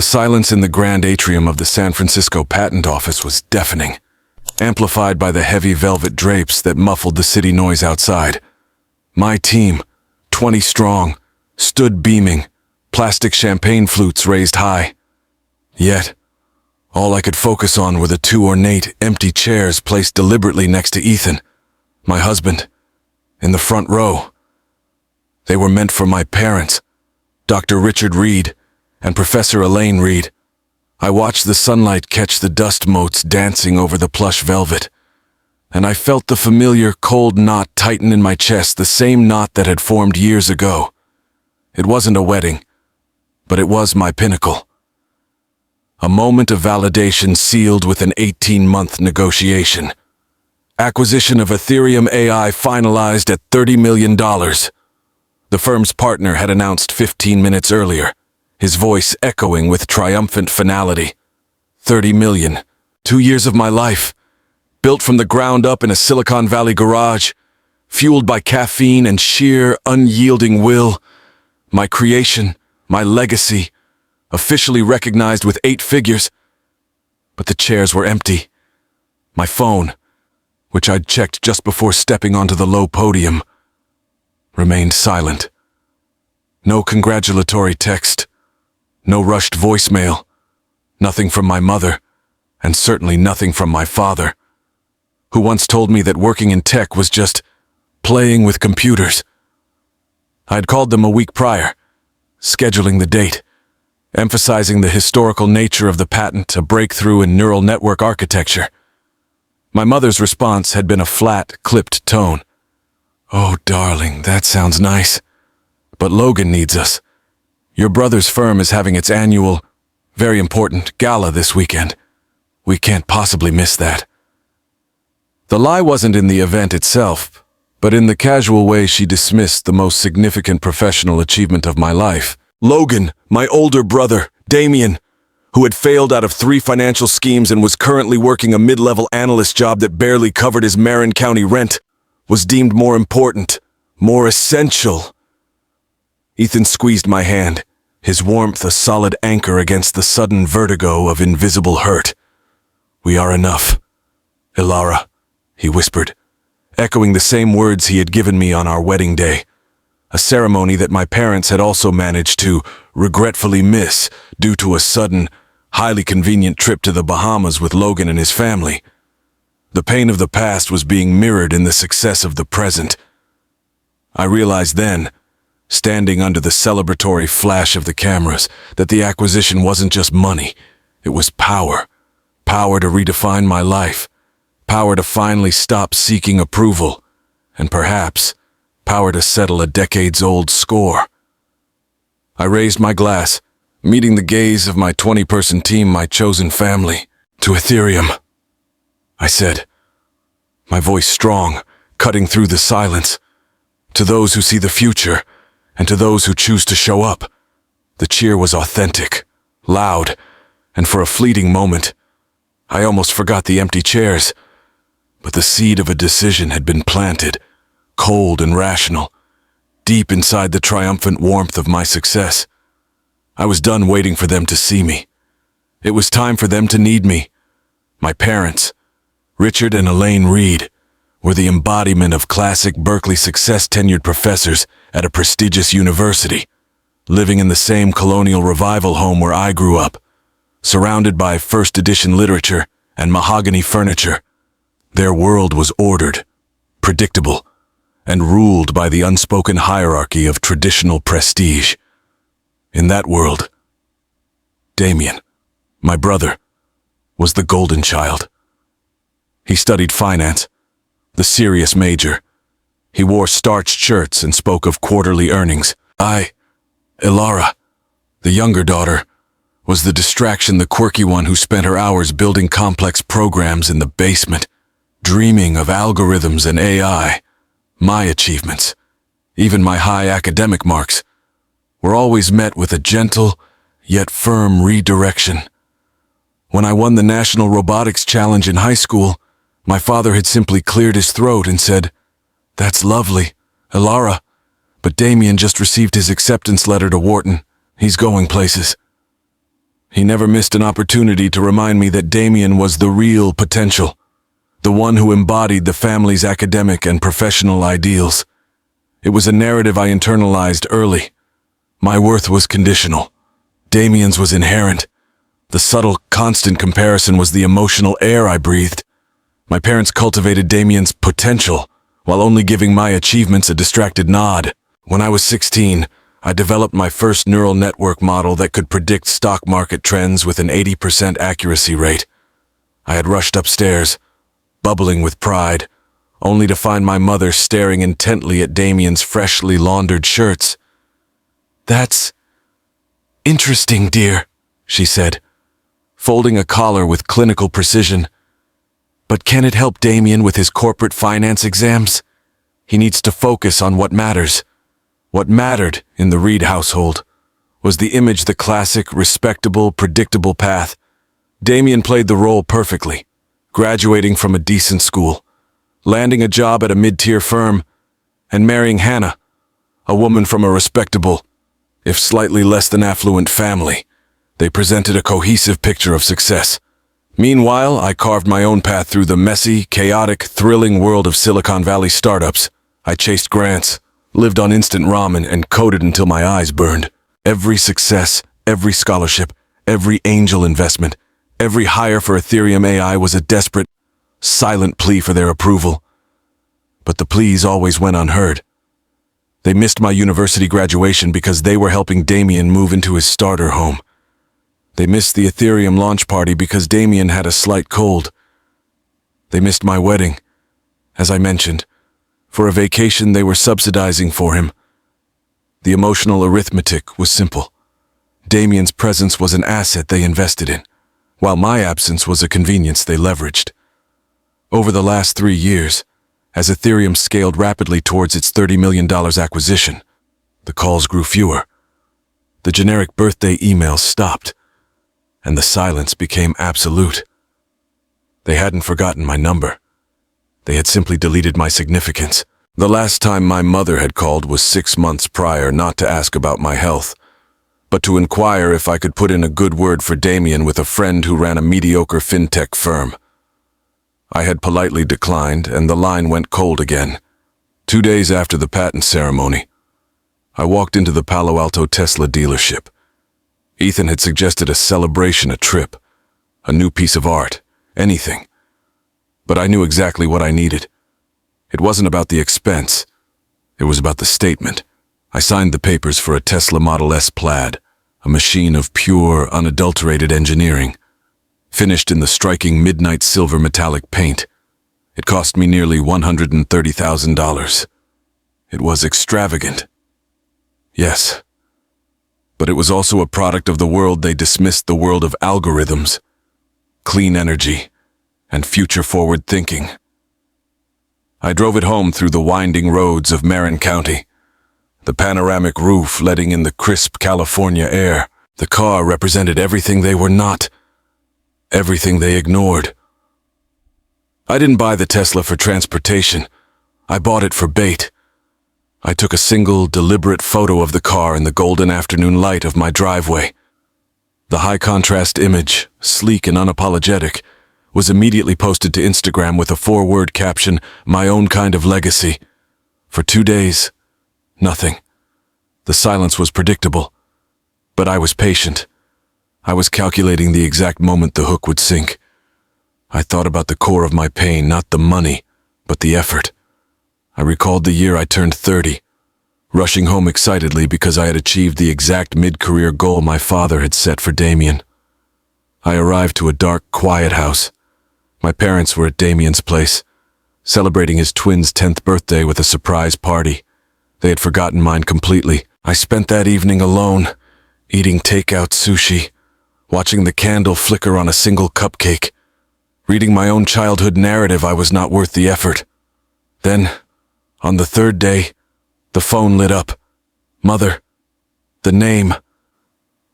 The silence in the grand atrium of the San Francisco Patent Office was deafening, amplified by the heavy velvet drapes that muffled the city noise outside. My team, 20 strong, stood beaming, plastic champagne flutes raised high. Yet, all I could focus on were the two ornate, empty chairs placed deliberately next to Ethan, my husband, in the front row. They were meant for my parents, Dr. Richard Reed and Professor Elaine Reed. I watched the sunlight catch the dust motes dancing over the plush velvet, and I felt the familiar cold knot tighten in my chest, the same knot that had formed years ago. It wasn't a wedding, but it was my pinnacle. A moment of validation sealed with an 18-month negotiation. Acquisition of Ethereum AI finalized at $30 million. The firm's partner had announced 15 minutes earlier, his voice echoing with triumphant finality. 30 million. 2 years of my life. Built from the ground up in a Silicon Valley garage. Fueled by caffeine and sheer, unyielding will. My creation, my legacy, officially recognized with 8 figures. But the chairs were empty. My phone, which I'd checked just before stepping onto the low podium, remained silent. No congratulatory text. No rushed voicemail, nothing from my mother, and certainly nothing from my father, who once told me that working in tech was just playing with computers. I'd called them a week prior, scheduling the date, emphasizing the historical nature of the patent, a breakthrough in neural network architecture. My mother's response had been a flat, clipped tone. "Oh, darling, that sounds nice. But Logan needs us. Your brother's firm is having its annual, very important gala this weekend. We can't possibly miss that." The lie wasn't in the event itself, but in the casual way she dismissed the most significant professional achievement of my life. Logan, my older brother, Damien, who had failed out of 3 financial schemes and was currently working a mid-level analyst job that barely covered his Marin County rent, was deemed more important, more essential. Ethan squeezed my hand, his warmth a solid anchor against the sudden vertigo of invisible hurt. "We are enough, Ilara," he whispered, echoing the same words he had given me on our wedding day, a ceremony that my parents had also managed to regretfully miss due to a sudden, highly convenient trip to the Bahamas with Logan and his family. The pain of the past was being mirrored in the success of the present. I realized then, standing under the celebratory flash of the cameras, that the acquisition wasn't just money, it was power. Power to redefine my life. Power to finally stop seeking approval. And perhaps, power to settle a decades-old score. I raised my glass, meeting the gaze of my 20-person team, my chosen family. "To Ethereum," I said, my voice strong, cutting through the silence. "To those who see the future, and to those who choose to show up." The cheer was authentic, loud, and for a fleeting moment, I almost forgot the empty chairs. But the seed of a decision had been planted, cold and rational, deep inside the triumphant warmth of my success. I was done waiting for them to see me. It was time for them to need me. My parents, Richard and Elaine Reed, were the embodiment of classic Berkeley success-tenured professors at a prestigious university, living in the same colonial revival home where I grew up, surrounded by first-edition literature and mahogany furniture. Their world was ordered, predictable, and ruled by the unspoken hierarchy of traditional prestige. In that world, Damien, my brother, was the golden child. He studied finance, the serious major. He wore starched shirts and spoke of quarterly earnings. I, Ilara, the younger daughter, was the distraction, the quirky one who spent her hours building complex programs in the basement, dreaming of algorithms and AI. My achievements, even my high academic marks, were always met with a gentle, yet firm redirection. When I won the National Robotics Challenge in high school, my father had simply cleared his throat and said, "That's lovely, Ilara, but Damien just received his acceptance letter to Wharton. He's going places." He never missed an opportunity to remind me that Damien was the real potential, the one who embodied the family's academic and professional ideals. It was a narrative I internalized early. My worth was conditional. Damien's was inherent. The subtle, constant comparison was the emotional air I breathed. My parents cultivated Damien's potential, while only giving my achievements a distracted nod. When I was 16, I developed my first neural network model that could predict stock market trends with an 80% accuracy rate. I had rushed upstairs, bubbling with pride, only to find my mother staring intently at Damien's freshly laundered shirts. "That's interesting, dear," she said, folding a collar with clinical precision. "But can it help Damien with his corporate finance exams? He needs to focus on what matters." What mattered in the Reed household was the image, the classic, respectable, predictable path. Damien played the role perfectly, graduating from a decent school, landing a job at a mid-tier firm, and marrying Hannah, a woman from a respectable, if slightly less than affluent family. They presented a cohesive picture of success. Meanwhile, I carved my own path through the messy, chaotic, thrilling world of Silicon Valley startups. I chased grants, lived on instant ramen, and coded until my eyes burned. Every success, every scholarship, every angel investment, every hire for Ethereum AI was a desperate, silent plea for their approval. But the pleas always went unheard. They missed my university graduation because they were helping Damien move into his starter home. They missed the Ethereum launch party because Damien had a slight cold. They missed my wedding, as I mentioned. For a vacation they were subsidizing for him. The emotional arithmetic was simple. Damien's presence was an asset they invested in, while my absence was a convenience they leveraged. Over the last 3 years, as Ethereum scaled rapidly towards its $30 million acquisition, the calls grew fewer. The generic birthday emails stopped, and the silence became absolute. They hadn't forgotten my number. They had simply deleted my significance. The last time my mother had called was 6 months prior, not to ask about my health, but to inquire if I could put in a good word for Damien with a friend who ran a mediocre fintech firm. I had politely declined, and the line went cold again. 2 days after the patent ceremony, I walked into the Palo Alto Tesla dealership. Ethan had suggested a celebration, a trip, a new piece of art, anything. But I knew exactly what I needed. It wasn't about the expense. It was about the statement. I signed the papers for a Tesla Model S Plaid, a machine of pure, unadulterated engineering, finished in the striking midnight silver metallic paint. It cost me nearly $130,000. It was extravagant. Yes. But it was also a product of the world they dismissed, the world of algorithms, clean energy, and future-forward thinking. I drove it home through the winding roads of Marin County, the panoramic roof letting in the crisp California air. The car represented everything they were not, everything they ignored. I didn't buy the Tesla for transportation. I bought it for bait. I took a single, deliberate photo of the car in the golden afternoon light of my driveway. The high-contrast image, sleek and unapologetic, was immediately posted to Instagram with a 4-word caption, "My own kind of legacy." For 2 days, nothing. The silence was predictable, but I was patient. I was calculating the exact moment the hook would sink. I thought about the core of my pain, not the money, but the effort. I recalled the year I turned 30, rushing home excitedly because I had achieved the exact mid-career goal my father had set for Damien. I arrived to a dark, quiet house. My parents were at Damien's place, celebrating his twin's 10th birthday with a surprise party. They had forgotten mine completely. I spent that evening alone, eating takeout sushi, watching the candle flicker on a single cupcake, reading my own childhood narrative I was not worth the effort. Then, on the 3rd day, the phone lit up. Mother. The name,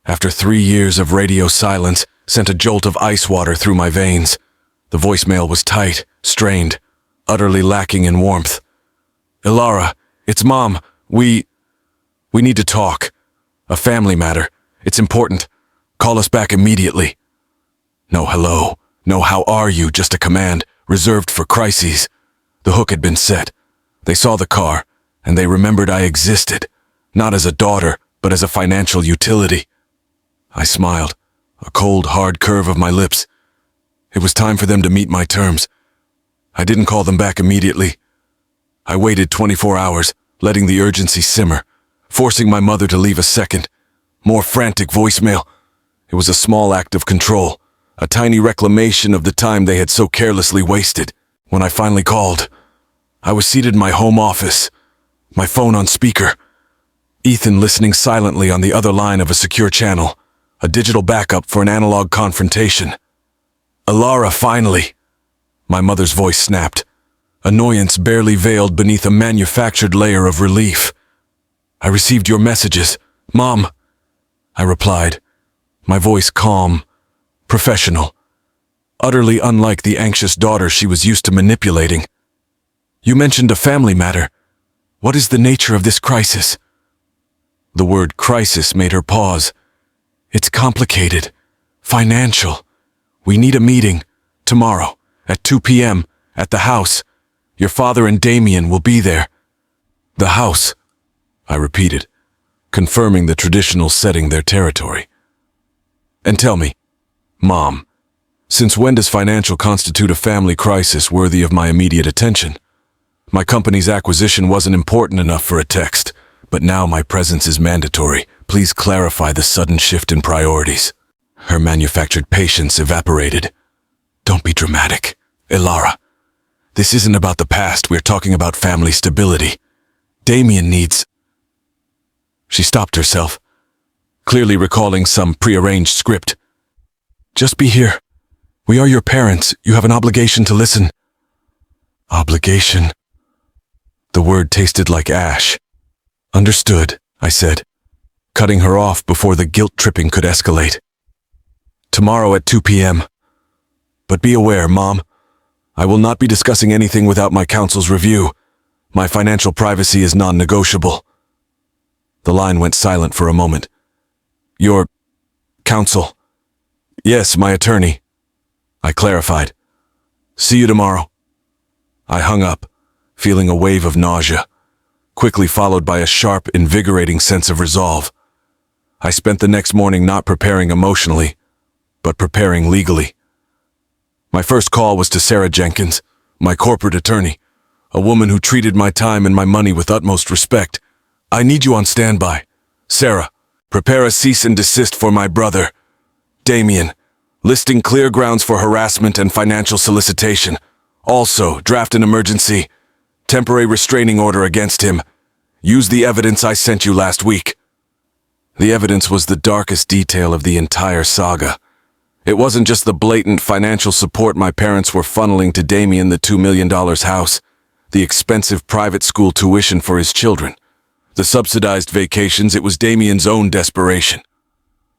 after 3 years of radio silence, sent a jolt of ice water through my veins. The voicemail was tight, strained, utterly lacking in warmth. "Ilara, it's Mom. We need to talk. A family matter. It's important. Call us back immediately. No hello, no how are you, just a command, reserved for crises. The hook had been set. They saw the car, and they remembered I existed, not as a daughter, but as a financial utility. I smiled, a cold, hard curve of my lips. It was time for them to meet my terms. I didn't call them back immediately. I waited 24 hours, letting the urgency simmer, forcing my mother to leave a second, more frantic voicemail. It was a small act of control, a tiny reclamation of the time they had so carelessly wasted. When I finally called, I was seated in my home office, my phone on speaker, Ethan listening silently on the other line of a secure channel, a digital backup for an analog confrontation. Ilara, finally! My mother's voice snapped, annoyance barely veiled beneath a manufactured layer of relief. I received your messages, Mom, I replied, my voice calm, professional, utterly unlike the anxious daughter she was used to manipulating. You mentioned a family matter. What is the nature of this crisis? The word crisis made her pause. It's complicated, financial. We need a meeting, tomorrow, at 2 p.m., at the house. Your father and Damien will be there. The house, I repeated, confirming the traditional setting their territory. And tell me, Mom, since when does financial constitute a family crisis worthy of my immediate attention? My company's acquisition wasn't important enough for a text, but now my presence is mandatory. Please clarify the sudden shift in priorities. Her manufactured patience evaporated. Don't be dramatic, Ilara. This isn't about the past, we're talking about family stability. Damien needs... She stopped herself, clearly recalling some prearranged script. Just be here. We are your parents. You have an obligation to listen. Obligation? The word tasted like ash. Understood, I said, cutting her off before the guilt-tripping could escalate. Tomorrow at 2 p.m. But be aware, Mom, I will not be discussing anything without my counsel's review. My financial privacy is non-negotiable. The line went silent for a moment. Your counsel? Yes, my attorney. I clarified. See you tomorrow. I hung up, feeling a wave of nausea, quickly followed by a sharp, invigorating sense of resolve. I spent the next morning not preparing emotionally, but preparing legally. My first call was to Sarah Jenkins, my corporate attorney, a woman who treated my time and my money with utmost respect. I need you on standby. Sarah, prepare a cease and desist for my brother, Damien, listing clear grounds for harassment and financial solicitation. Also, draft an emergency, temporary restraining order against him. Use the evidence I sent you last week. The evidence was the darkest detail of the entire saga. It wasn't just the blatant financial support my parents were funneling to Damien, the $2 million house, the expensive private school tuition for his children, the subsidized vacations. It was Damien's own desperation.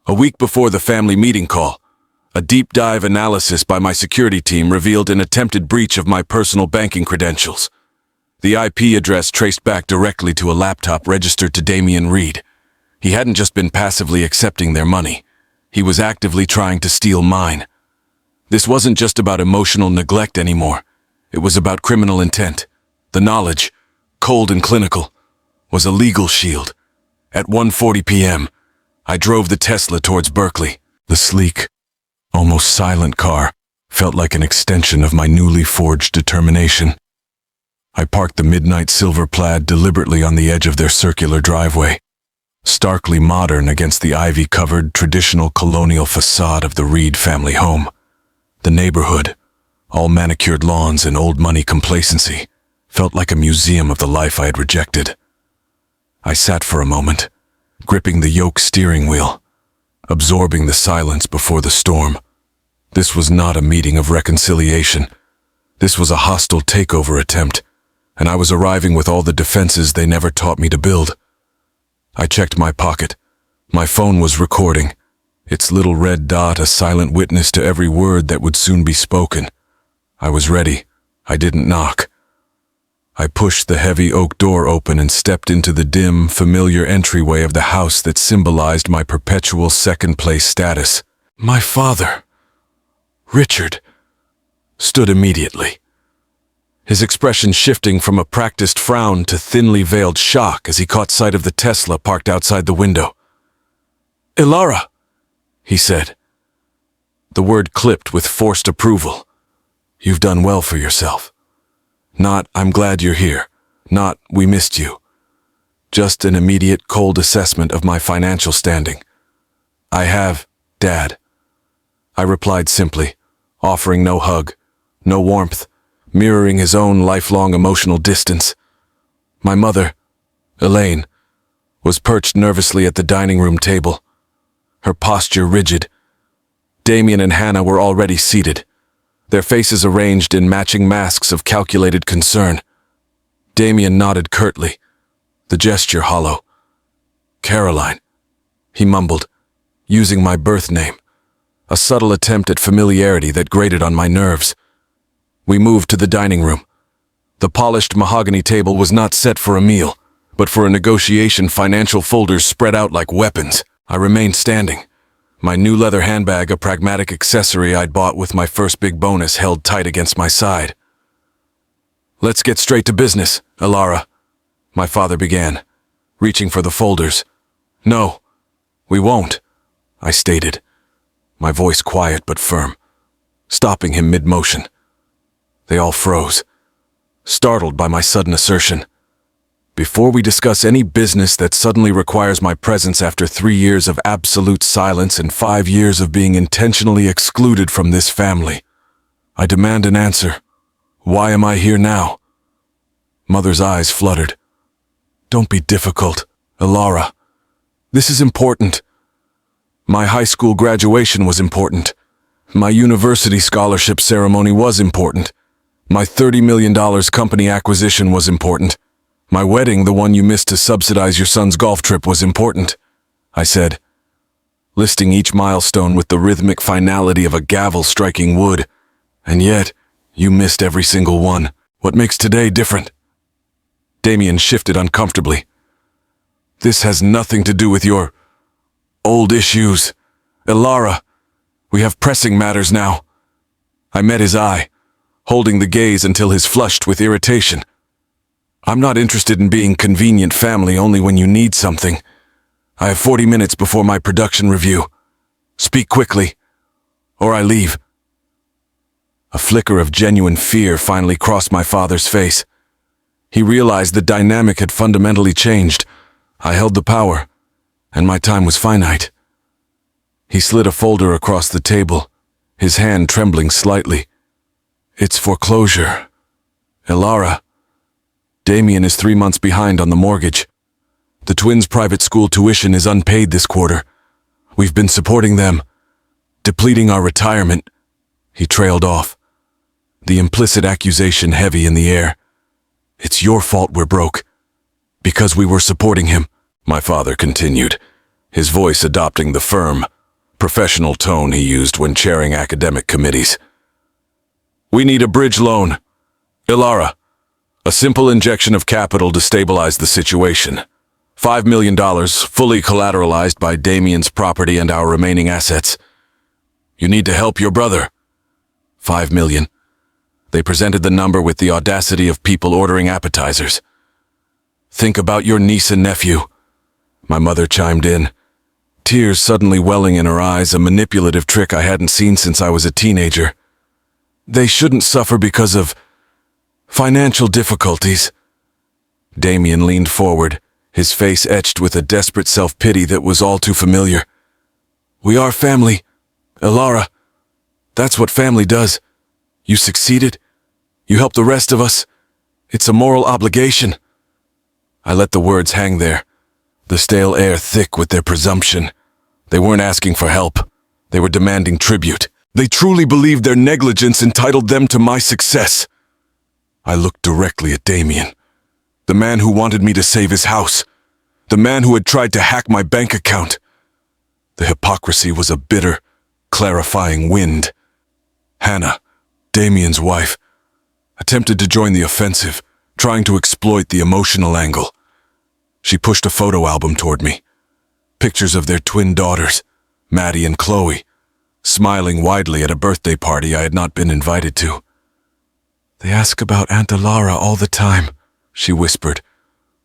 A week before the family meeting call, a deep dive analysis by my security team revealed an attempted breach of my personal banking credentials. The IP address traced back directly to a laptop registered to Damien Reed. He hadn't just been passively accepting their money. He was actively trying to steal mine. This wasn't just about emotional neglect anymore. It was about criminal intent. The knowledge, cold and clinical, was a legal shield. At 1:40 p.m., I drove the Tesla towards Berkeley. The sleek, almost silent car felt like an extension of my newly forged determination. I parked the midnight silver Plaid deliberately on the edge of their circular driveway, starkly modern against the ivy-covered, traditional colonial facade of the Reed family home. The neighborhood, all manicured lawns and old-money complacency, felt like a museum of the life I had rejected. I sat for a moment, gripping the yoke steering wheel, absorbing the silence before the storm. This was not a meeting of reconciliation. This was a hostile takeover attempt, and I was arriving with all the defenses they never taught me to build. I checked my pocket. My phone was recording, its little red dot a silent witness to every word that would soon be spoken. I was ready. I didn't knock. I pushed the heavy oak door open and stepped into the dim, familiar entryway of the house that symbolized my perpetual second-place status. My father, Richard, stood immediately, his expression shifting from a practiced frown to thinly veiled shock as he caught sight of the Tesla parked outside the window. "Ilara," he said. The word clipped with forced approval. "You've done well for yourself." Not, "I'm glad you're here." Not, "We missed you." Just an immediate, cold assessment of my financial standing. "I have, Dad," I replied simply, offering no hug, no warmth, mirroring his own lifelong emotional distance. My mother, Elaine, was perched nervously at the dining room table, her posture rigid. Damien and Hannah were already seated, their faces arranged in matching masks of calculated concern. Damien nodded curtly, the gesture hollow. "Caroline," he mumbled, using my birth name, a subtle attempt at familiarity that grated on my nerves. We moved to the dining room. The polished mahogany table was not set for a meal, but for a negotiation. Financial folders spread out like weapons. I remained standing, my new leather handbag a pragmatic accessory I'd bought with my first big bonus held tight against my side. "Let's get straight to business, Ilara," my father began, reaching for the folders. "No, we won't," I stated, my voice quiet but firm, stopping him mid-motion. They all froze, startled by my sudden assertion. "Before we discuss any business that suddenly requires my presence after 3 years of absolute silence and 5 years of being intentionally excluded from this family, I demand an answer. Why am I here now?" Mother's eyes fluttered. "Don't be difficult, Ilara. This is important. My high school graduation was important. My university scholarship ceremony was important. My $30 million company acquisition was important. My wedding, the one you missed to subsidize your son's golf trip, was important," I said, listing each milestone with the rhythmic finality of a gavel striking wood. "And yet, you missed every single one. What makes today different?" Damien shifted uncomfortably. "This has nothing to do with your old issues. Ilara, we have pressing matters now." I met his eye, holding the gaze until his flushed with irritation. "I'm not interested in being convenient family only when you need something. I have 40 minutes before my production review. Speak quickly, or I leave." A flicker of genuine fear finally crossed my father's face. He realized the dynamic had fundamentally changed. I held the power, and my time was finite. He slid a folder across the table, his hand trembling slightly. "It's foreclosure. Ilara, Damien is 3 months behind on the mortgage. The twins' private school tuition is unpaid this quarter. We've been supporting them, depleting our retirement." He trailed off, the implicit accusation heavy in the air. "It's your fault we're broke, because we were supporting him," my father continued, his voice adopting the firm, professional tone he used when chairing academic committees. "We need a bridge loan. Ilara, a simple injection of capital to stabilize the situation. $5 million, fully collateralized by Damien's property and our remaining assets. You need to help your brother." $5 million. They presented the number with the audacity of people ordering appetizers. "Think about your niece and nephew," my mother chimed in, tears suddenly welling in her eyes, a manipulative trick I hadn't seen since I was a teenager. "They shouldn't suffer because of financial difficulties." Damien leaned forward, his face etched with a desperate self-pity that was all too familiar. "We are family, Ilara. That's what family does. You succeeded. You helped the rest of us. It's a moral obligation." I let the words hang there, the stale air thick with their presumption. They weren't asking for help. They were demanding tribute. They truly believed their negligence entitled them to my success. I looked directly at Damien, the man who wanted me to save his house, the man who had tried to hack my bank account. The hypocrisy was a bitter, clarifying wind. Hannah, Damien's wife, attempted to join the offensive, trying to exploit the emotional angle. She pushed a photo album toward me. Pictures of their twin daughters, Maddie and Chloe, smiling widely at a birthday party I had not been invited to. "They ask about Aunt Alara all the time," she whispered,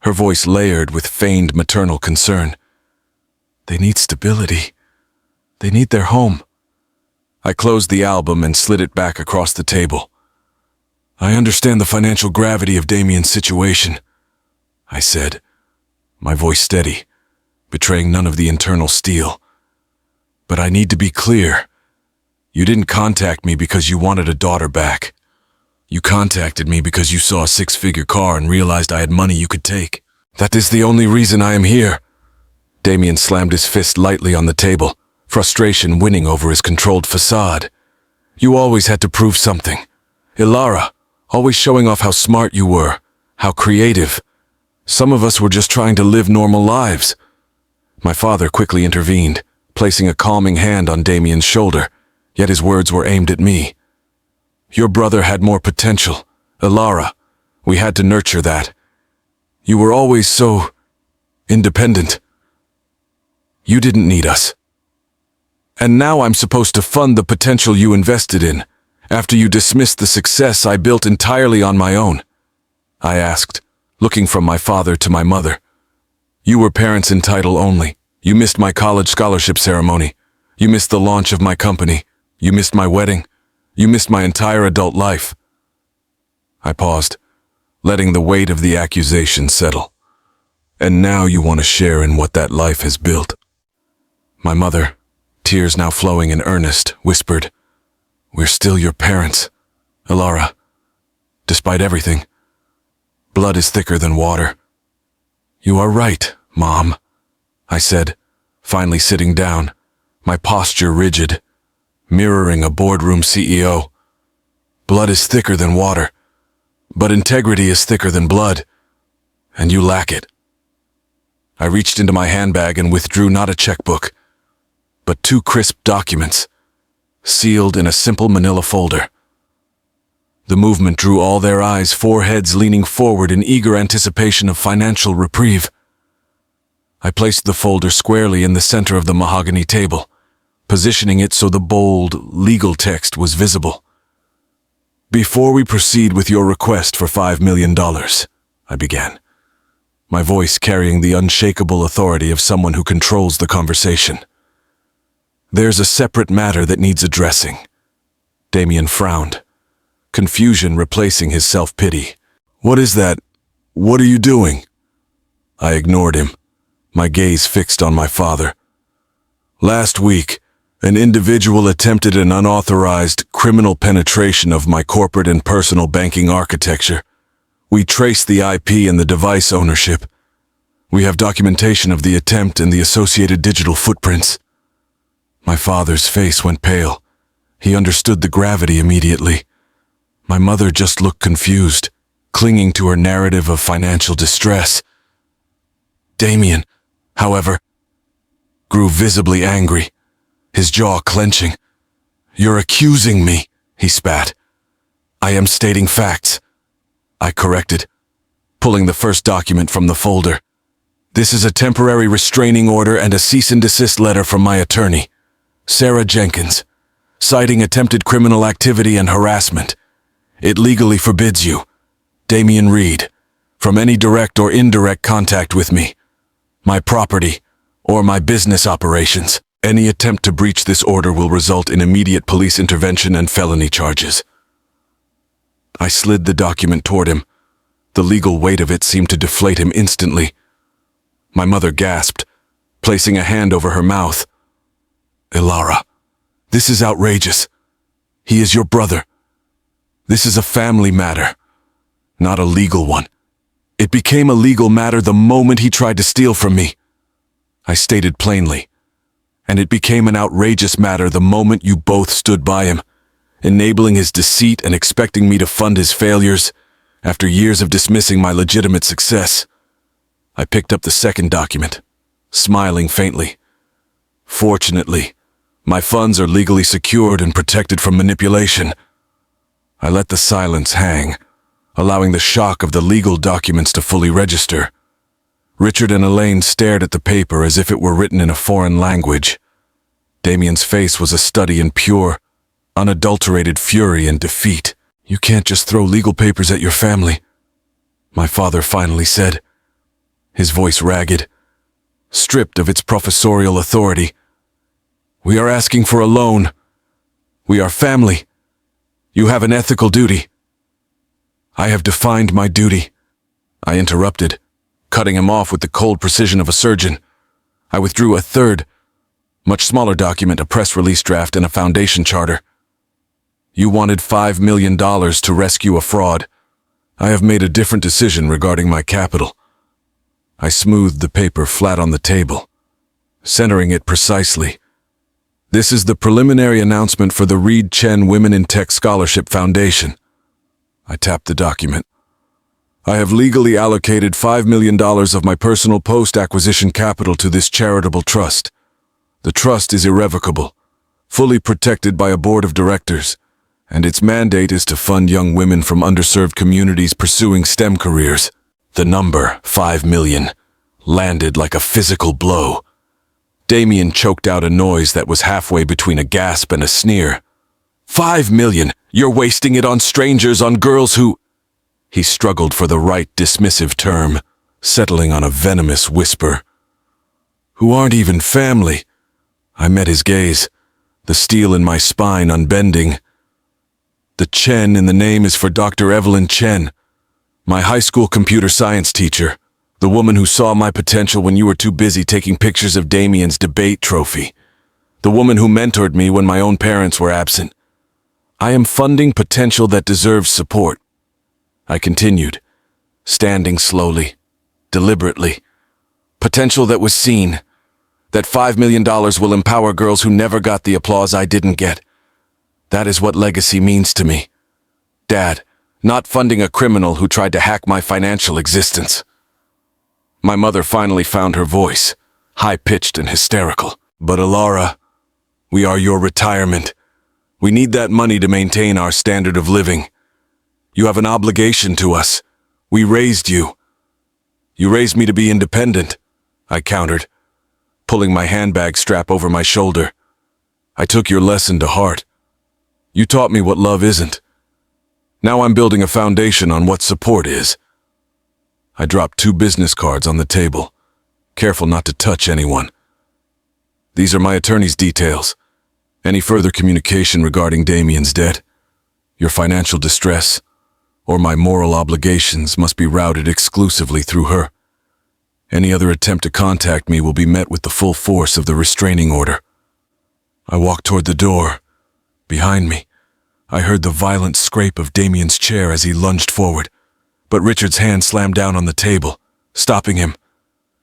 her voice layered with feigned maternal concern. "They need stability. They need their home." I closed the album and slid it back across the table. "I understand the financial gravity of Damien's situation," I said, my voice steady, betraying none of the internal steel. "But I need to be clear. You didn't contact me because you wanted a daughter back. You contacted me because you saw a six-figure car and realized I had money you could take. That is the only reason I am here." Damien slammed his fist lightly on the table, frustration winning over his controlled facade. "You always had to prove something. Ilara, always showing off how smart you were, how creative. Some of us were just trying to live normal lives." My father quickly intervened, placing a calming hand on Damien's shoulder, yet his words were aimed at me. "Your brother had more potential, Ilara. We had to nurture that. You were always so independent. You didn't need us. And now I'm supposed to fund the potential you invested in, after you dismissed the success I built entirely on my own?" I asked, looking from my father to my mother. "You were parents in title only. You missed my college scholarship ceremony. You missed the launch of my company. You missed my wedding. You missed my entire adult life." I paused, letting the weight of the accusation settle. "And now you want to share in what that life has built?" My mother, tears now flowing in earnest, whispered, "We're still your parents, Ilara. Despite everything, blood is thicker than water." "You are right, Mom," I said, finally sitting down, my posture rigid, mirroring a boardroom CEO. "Blood is thicker than water, but integrity is thicker than blood, and you lack it." I reached into my handbag and withdrew not a checkbook, but 2 crisp documents, sealed in a simple manila folder. The movement drew all their eyes, foreheads leaning forward in eager anticipation of financial reprieve. I placed the folder squarely in the center of the mahogany table, positioning it so the bold, legal text was visible. "Before we proceed with your request for $5 million, I began, my voice carrying the unshakable authority of someone who controls the conversation. "There's a separate matter that needs addressing." Damien frowned, confusion replacing his self-pity. "What is that? What are you doing?" I ignored him, my gaze fixed on my father. "Last week, an individual attempted an unauthorized criminal penetration of my corporate and personal banking architecture. We traced the IP and the device ownership. We have documentation of the attempt and the associated digital footprints." My father's face went pale. He understood the gravity immediately. My mother just looked confused, clinging to her narrative of financial distress. Damien, however, grew visibly angry, his jaw clenching. "You're accusing me," he spat. "I am stating facts," I corrected, pulling the first document from the folder. "This is a temporary restraining order and a cease and desist letter from my attorney, Sarah Jenkins, citing attempted criminal activity and harassment. It legally forbids you, Damien Reed, from any direct or indirect contact with me, my property, or my business operations. Any attempt to breach this order will result in immediate police intervention and felony charges." I slid the document toward him. The legal weight of it seemed to deflate him instantly. My mother gasped, placing a hand over her mouth. "Ilara, this is outrageous. He is your brother. This is a family matter, not a legal one. It became a legal matter the moment he tried to steal from me," I stated plainly. "And it became an outrageous matter the moment you both stood by him, enabling his deceit and expecting me to fund his failures after years of dismissing my legitimate success." I picked up the second document, smiling faintly. "Fortunately, my funds are legally secured and protected from manipulation." I let the silence hang, allowing the shock of the legal documents to fully register. Richard and Elaine stared at the paper as if it were written in a foreign language. Damien's face was a study in pure, unadulterated fury and defeat. "You can't just throw legal papers at your family," my father finally said, his voice ragged, stripped of its professorial authority. "We are asking for a loan. We are family. You have an ethical duty." "I have defined my duty," I interrupted, cutting him off with the cold precision of a surgeon. I withdrew a third, much smaller document, a press release draft and a foundation charter. "You wanted $5 million to rescue a fraud. I have made a different decision regarding my capital." I smoothed the paper flat on the table, centering it precisely. "This is the preliminary announcement for the Reed Chen Women in Tech Scholarship Foundation." I tapped the document. "I have legally allocated $5 million of my personal post-acquisition capital to this charitable trust. The trust is irrevocable, fully protected by a board of directors, and its mandate is to fund young women from underserved communities pursuing STEM careers." The number, 5 million, landed like a physical blow. Damien choked out a noise that was halfway between a gasp and a sneer. "5 million? You're wasting it on strangers, on girls who—" He struggled for the right dismissive term, settling on a venomous whisper. "Who aren't even family." I met his gaze, the steel in my spine unbending. "The Chen in the name is for Dr. Evelyn Chen, my high school computer science teacher, the woman who saw my potential when you were too busy taking pictures of Damien's debate trophy, the woman who mentored me when my own parents were absent. I am funding potential that deserves support." I continued, standing slowly, deliberately. "Potential that was seen. That $5 million will empower girls who never got the applause I didn't get. That is what legacy means to me. Dad, not funding a criminal who tried to hack my financial existence." My mother finally found her voice, high-pitched and hysterical. "But Alara, we are your retirement. We need that money to maintain our standard of living. You have an obligation to us. We raised you." "You raised me to be independent," I countered, pulling my handbag strap over my shoulder. "I took your lesson to heart. You taught me what love isn't. Now I'm building a foundation on what support is." I dropped 2 business cards on the table, careful not to touch anyone. "These are my attorney's details. Any further communication regarding Damien's debt, your financial distress, or my moral obligations must be routed exclusively through her. Any other attempt to contact me will be met with the full force of the restraining order." I walked toward the door. Behind me, I heard the violent scrape of Damien's chair as he lunged forward, but Richard's hand slammed down on the table, stopping him.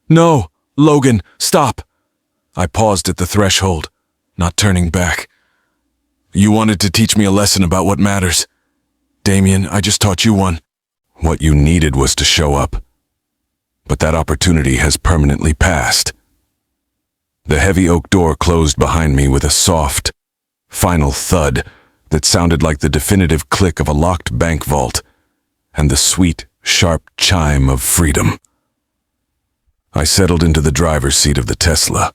"No, Logan, stop!" I paused at the threshold, not turning back. "You wanted to teach me a lesson about what matters. Damien, I just taught you one. What you needed was to show up. But that opportunity has permanently passed." The heavy oak door closed behind me with a soft, final thud that sounded like the definitive click of a locked bank vault and the sweet, sharp chime of freedom. I settled into the driver's seat of the Tesla,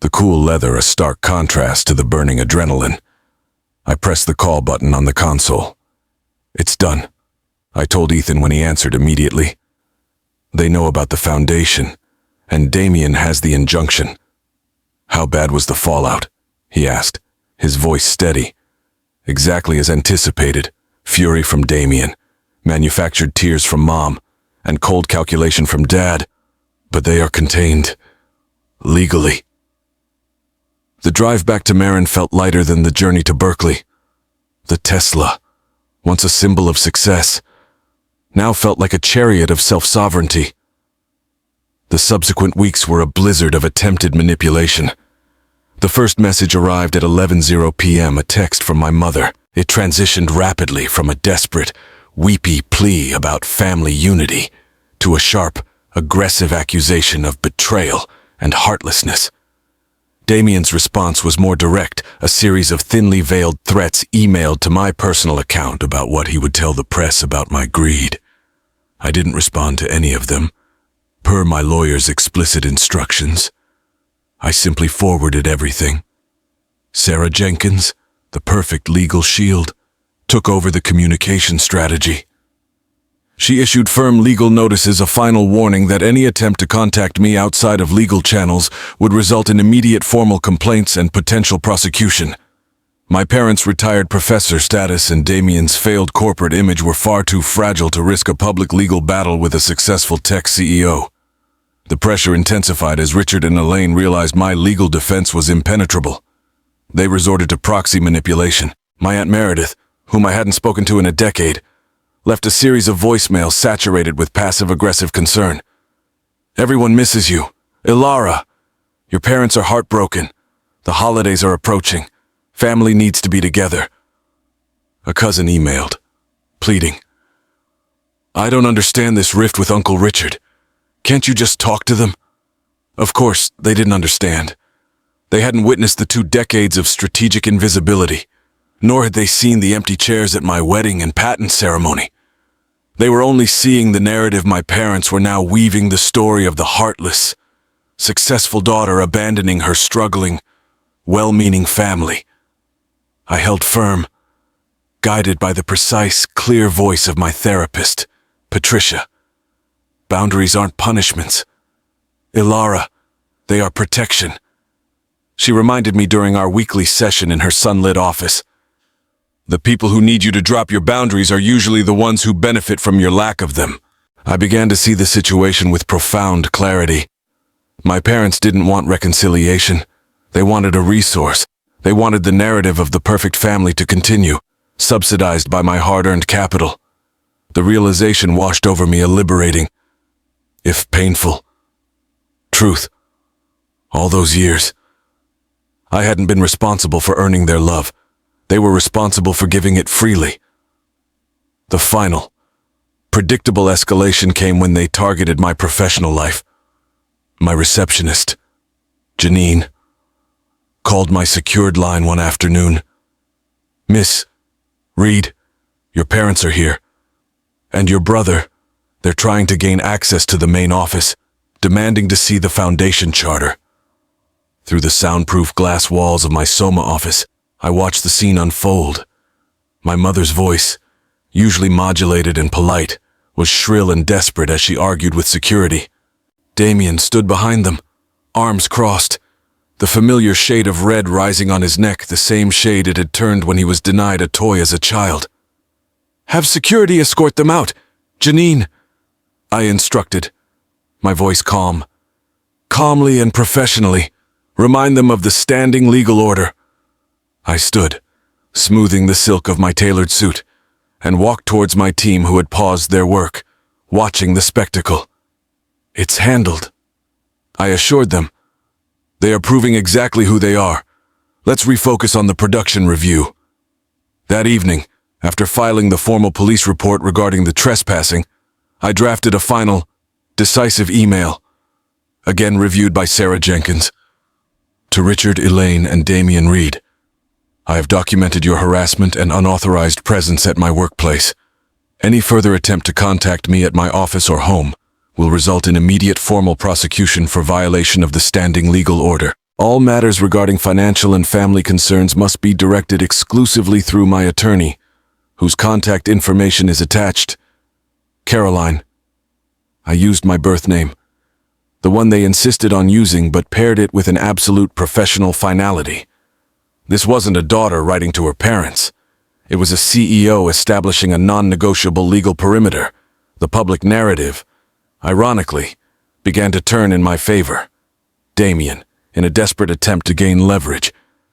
the cool leather a stark contrast to the burning adrenaline. I pressed the call button on the console. "It's done," I told Ethan when he answered immediately. "They know about the foundation, and Damien has the injunction." "How bad was the fallout?" he asked, his voice steady. "Exactly as anticipated. Fury from Damien, manufactured tears from Mom, and cold calculation from Dad. But they are contained. Legally." The drive back to Marin felt lighter than the journey to Berkeley. The Tesla, once a symbol of success, now felt like a chariot of self-sovereignty. The subsequent weeks were a blizzard of attempted manipulation. The first message arrived at 11:00 p.m., a text from my mother. It transitioned rapidly from a desperate, weepy plea about family unity to a sharp, aggressive accusation of betrayal and heartlessness. Damien's response was more direct, a series of thinly veiled threats emailed to my personal account about what he would tell the press about my greed. I didn't respond to any of them, per my lawyer's explicit instructions. I simply forwarded everything. Sarah Jenkins, the perfect legal shield, took over the communication strategy. She issued firm legal notices, a final warning that any attempt to contact me outside of legal channels would result in immediate formal complaints and potential prosecution. My parents' retired professor status and Damien's failed corporate image were far too fragile to risk a public legal battle with a successful tech CEO. The pressure intensified as Richard and Elaine realized my legal defense was impenetrable. They resorted to proxy manipulation. My Aunt Meredith, whom I hadn't spoken to in a decade, left a series of voicemails saturated with passive-aggressive concern. "Everyone misses you. Ilara. Your parents are heartbroken. The holidays are approaching. Family needs to be together." A cousin emailed, pleading, "I don't understand this rift with Uncle Richard. Can't you just talk to them?" Of course, they didn't understand. They hadn't witnessed the 2 decades of strategic invisibility, nor had they seen the empty chairs at my wedding and patent ceremony. They were only seeing the narrative my parents were now weaving, the story of the heartless, successful daughter abandoning her struggling, well-meaning family. I held firm, guided by the precise, clear voice of my therapist, Patricia. Boundaries aren't punishments. Ilara, they are protection. She reminded me during our weekly session in her sunlit office. The people who need you to drop your boundaries are usually the ones who benefit from your lack of them. I began to see the situation with profound clarity. My parents didn't want reconciliation. They wanted a resource. They wanted the narrative of the perfect family to continue, subsidized by my hard-earned capital. The realization washed over me, a liberating, if painful, truth. All those years, I hadn't been responsible for earning their love. They were responsible for giving it freely. The final, predictable escalation came when they targeted my professional life. My receptionist, Janine, called my secured line one afternoon. "Miss Reed, your parents are here. And your brother, they're trying to gain access to the main office, demanding to see the foundation charter." Through the soundproof glass walls of my Soma office, I watched the scene unfold. My mother's voice, usually modulated and polite, was shrill and desperate as she argued with security. Damien stood behind them, arms crossed, the familiar shade of red rising on his neck, the same shade it had turned when he was denied a toy as a child. "Have security escort them out, Janine," I instructed, my voice calm. "Calmly and professionally, remind them of the standing legal order." I stood, smoothing the silk of my tailored suit, and walked towards my team who had paused their work, watching the spectacle. "It's handled," I assured them. "They are proving exactly who they are. Let's refocus on the production review." That evening, after filing the formal police report regarding the trespassing, I drafted a final, decisive email, again reviewed by Sarah Jenkins. To Richard, Elaine, and Damien Reed, I have documented your harassment and unauthorized presence at my workplace. Any further attempt to contact me at my office or home will result in immediate formal prosecution for violation of the standing legal order. All matters regarding financial and family concerns must be directed exclusively through my attorney, whose contact information is attached. Caroline. I used my birth name, the one they insisted on using, but paired it with an absolute professional finality. This wasn't a daughter writing to her parents. It was a CEO establishing a non-negotiable legal perimeter. The public narrative, ironically, began to turn in my favor. Damien, in a desperate attempt to gain leverage,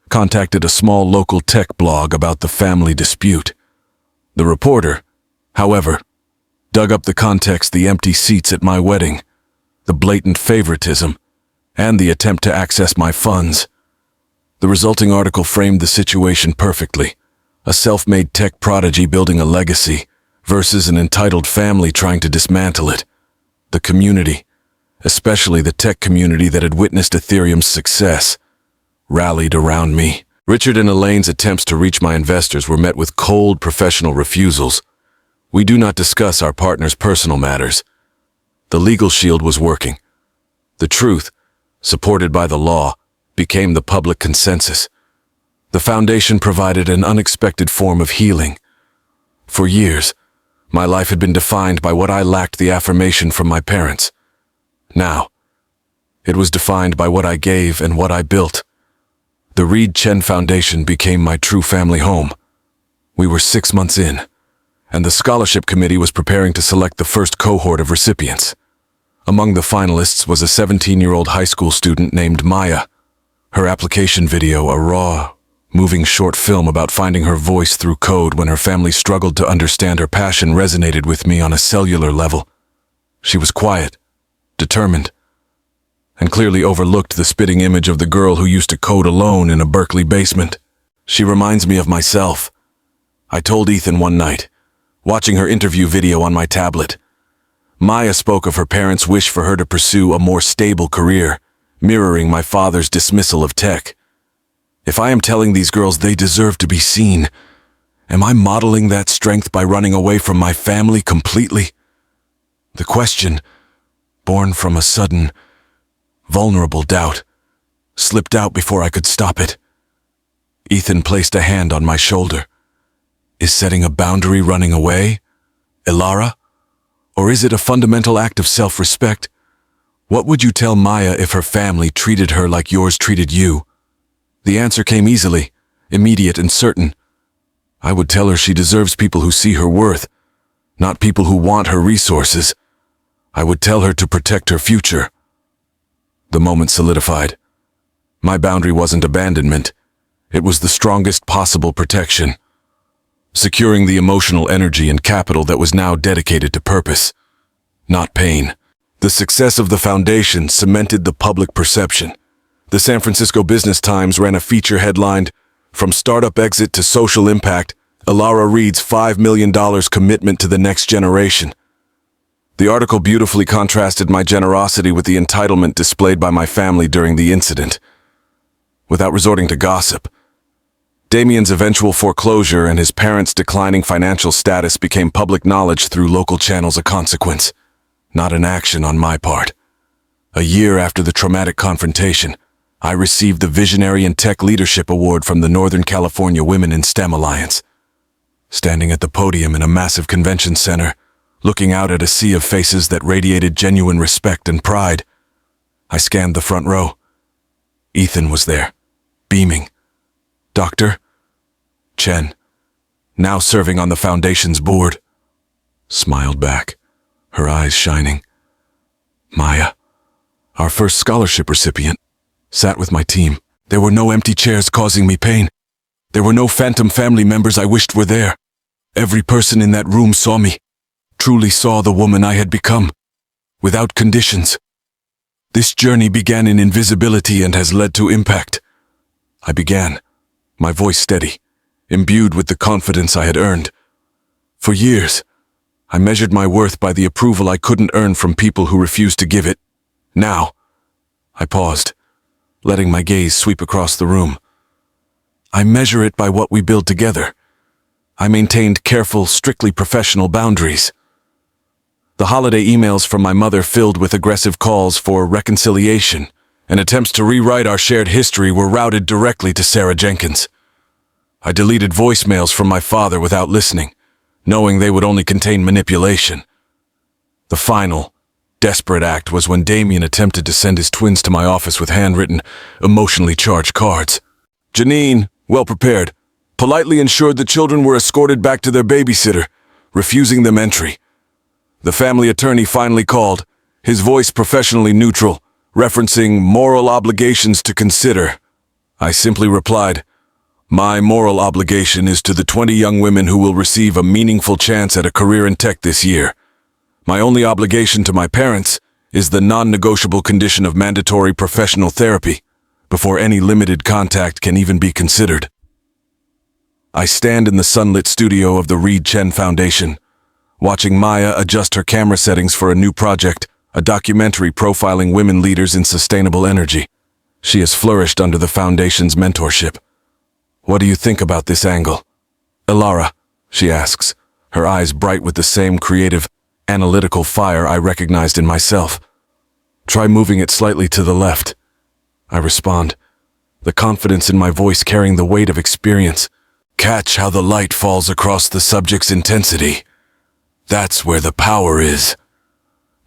contacted a small local tech blog about the family dispute. The reporter, however, dug up the context, the empty seats at my wedding, the blatant favoritism, and the attempt to access my funds. The resulting article framed the situation perfectly. A self-made tech prodigy building a legacy versus an entitled family trying to dismantle it. The community, especially the tech community that had witnessed Ethereum's success, rallied around me. Richard and Elaine's attempts to reach my investors were met with cold professional refusals. We do not discuss our partner's personal matters. The legal shield was working. The truth, supported by the law, became the public consensus. The foundation provided an unexpected form of healing. For years, my life had been defined by what I lacked the affirmation from my parents. Now, it was defined by what I gave and what I built. The Reed Chen Foundation became my true family home. We were 6 months in, and the scholarship committee was preparing to select the first cohort of recipients. Among the finalists was a 17-year-old high school student named Maya. Her application video, a raw, moving short film about finding her voice through code when her family struggled to understand her passion, resonated with me on a cellular level. She was quiet, determined, and clearly overlooked the spitting image of the girl who used to code alone in a Berkeley basement. She reminds me of myself. I told Ethan one night, watching her interview video on my tablet. Maya spoke of her parents' wish for her to pursue a more stable career, mirroring my father's dismissal of tech. If I am telling these girls they deserve to be seen, am I modeling that strength by running away from my family completely? The question, born from a sudden, vulnerable doubt, slipped out before I could stop it. Ethan placed a hand on my shoulder. Is setting a boundary running away, Elara? Or is it a fundamental act of self-respect? What would you tell Maya if her family treated her like yours treated you? The answer came easily, immediate and certain. I would tell her she deserves people who see her worth, not people who want her resources. I would tell her to protect her future. The moment solidified. My boundary wasn't abandonment. It was the strongest possible protection, securing the emotional energy and capital that was now dedicated to purpose, not pain. The success of the foundation cemented the public perception. The San Francisco Business Times ran a feature headlined, "From Startup Exit to Social Impact, Elara Reed's $5 million commitment to the next generation." The article beautifully contrasted my generosity with the entitlement displayed by my family during the incident. Without resorting to gossip, Damien's eventual foreclosure and his parents' declining financial status became public knowledge through local channels, a consequence, not an action on my part. A year after the traumatic confrontation, I received the Visionary and Tech Leadership Award from the Northern California Women in STEM Alliance. Standing at the podium in a massive convention center, looking out at a sea of faces that radiated genuine respect and pride, I scanned the front row. Ethan was there, beaming. Dr. Chen, now serving on the foundation's board, smiled back, her eyes shining. Maya, our first scholarship recipient, sat with my team. There were no empty chairs causing me pain. There were no phantom family members I wished were there. Every person in that room saw me, truly saw the woman I had become, without conditions. This journey began in invisibility and has led to impact. I began, my voice steady, imbued with the confidence I had earned. For years, I measured my worth by the approval I couldn't earn from people who refused to give it. Now, I paused, letting my gaze sweep across the room. I measure it by what we build together. I maintained careful, strictly professional boundaries. The holiday emails from my mother, filled with aggressive calls for reconciliation and attempts to rewrite our shared history, were routed directly to Sarah Jenkins. I deleted voicemails from my father without listening, knowing they would only contain manipulation. The final, desperate act was when Damien attempted to send his twins to my office with handwritten, emotionally charged cards. Janine, well prepared, politely ensured the children were escorted back to their babysitter, refusing them entry. The family attorney finally called, his voice professionally neutral, referencing moral obligations to consider. I simply replied, "My moral obligation is to the 20 young women who will receive a meaningful chance at a career in tech this year. My only obligation to my parents is the non-negotiable condition of mandatory professional therapy before any limited contact can even be considered." I stand in the sunlit studio of the Reed Chen Foundation, watching Maya adjust her camera settings for a new project, a documentary profiling women leaders in sustainable energy. She has flourished under the Foundation's mentorship. What do you think about this angle? Ilara, she asks, her eyes bright with the same creative, analytical fire I recognized in myself. Try moving it slightly to the left. I respond, the confidence in my voice carrying the weight of experience. Catch how the light falls across the subject's intensity. That's where the power is.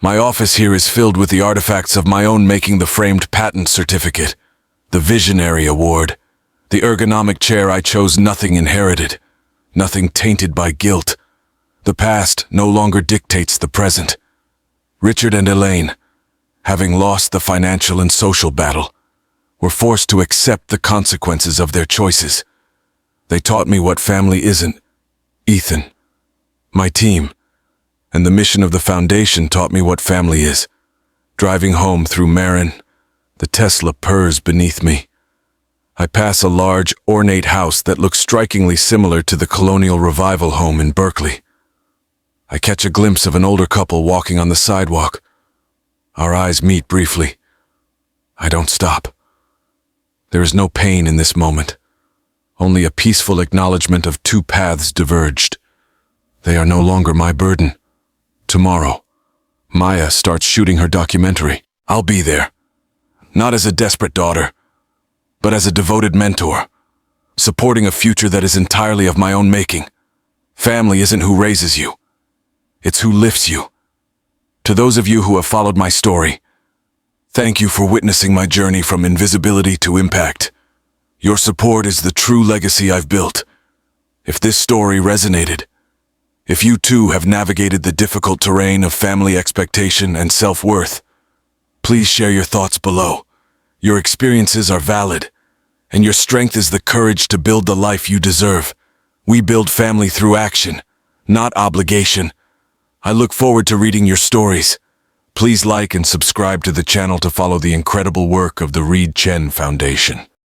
My office here is filled with the artifacts of my own making, the framed patent certificate, the Visionary Award, the ergonomic chair I chose, nothing inherited, nothing tainted by guilt. The past no longer dictates the present. Richard and Elaine, having lost the financial and social battle, were forced to accept the consequences of their choices. They taught me what family isn't. Ethan, my team, and the mission of the Foundation taught me what family is. Driving home through Marin, the Tesla purrs beneath me. I pass a large, ornate house that looks strikingly similar to the Colonial Revival home in Berkeley. I catch a glimpse of an older couple walking on the sidewalk. Our eyes meet briefly. I don't stop. There is no pain in this moment, only a peaceful acknowledgement of two paths diverged. They are no longer my burden. Tomorrow, Maya starts shooting her documentary. I'll be there, not as a desperate daughter, but as a devoted mentor, supporting a future that is entirely of my own making. Family isn't who raises you, it's who lifts you. To those of you who have followed my story, thank you for witnessing my journey from invisibility to impact. Your support is the true legacy I've built. If this story resonated, if you too have navigated the difficult terrain of family expectation and self-worth, please share your thoughts below. Your experiences are valid, and your strength is the courage to build the life you deserve. We build family through action, not obligation. I look forward to reading your stories. Please like and subscribe to the channel to follow the incredible work of the Reed Chen Foundation.